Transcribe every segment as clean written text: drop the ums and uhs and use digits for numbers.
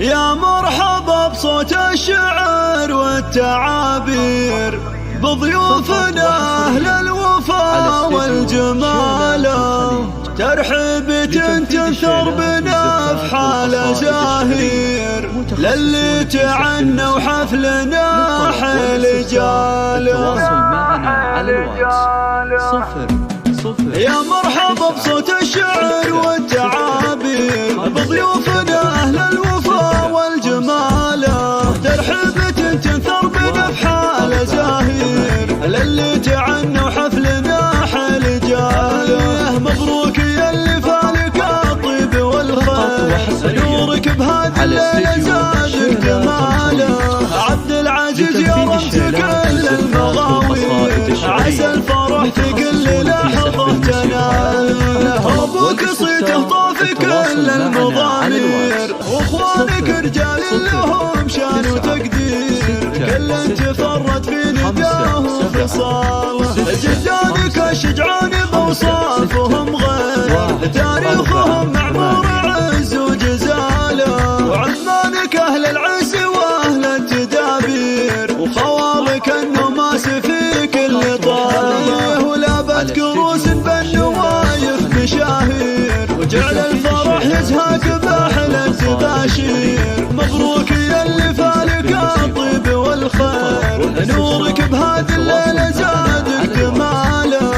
يا مرحبا بصوت الشعر والتعابير، بضيوفنا أهل الوفا والجمال، ترحيب تنثر بنفحال زاهير، للي تعنوا حفلنا حيل جاله. يا مرحبا بصوت الشعر والتعابير، بضيوفنا أهل الوفا والجمال، ترحيب تنثر بنفحال زاهير، للي تعنوا حفلنا حيل جاله. مبروك يا اللي فالك الطيب والخير، نورك بهذه الليلة زادك جماله. عبد العزيز يا رمز كل المغاوير، عسى الفرح في كل لحظة تناله. أبوك صيته طاف كل المضامير، واخوانك رجال لهم شان وتقدير، كل تفرد في نداه وخصاله. جدادك الشجعان بأوصافهم غير، تاريخهم معمور عز وجزاله. وعثمانك أهل العز وأهل التدابير، وخوالك النماس في كل طاله. ولابت كروس بالنوايف مشاهير، وجعل الفرح يزهق بأحلى التباشير. مبروك يا اللي فالك الطيب والخير، نورك بهذه الليلة زادك جماله.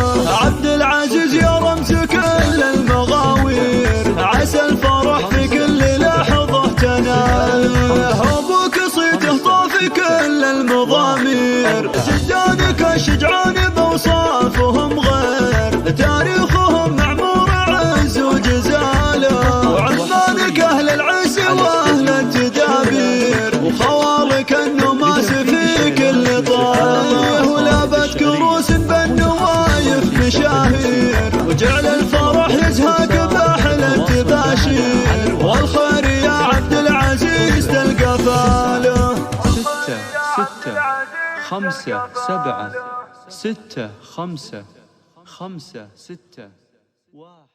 عبد العزيز يا رمز كل المغاوير، عسى الفرح في كل لحظة تناله. أبوك صيته طاف كل المضامير، جدادك الشجعان بأوصافهم غير، تاريخهم معمور عز وجزاله. وعثمانك أهل العز وأهل التدابير، وخوالك النماس في كل طاله. ولابت كروس بالنوايف مشاهير، وجعل الفرح يزهق بأحلى التباشير. والخير يا عبد العزيز تلقى فاله. 6 6 5 7 6 5 5 6 1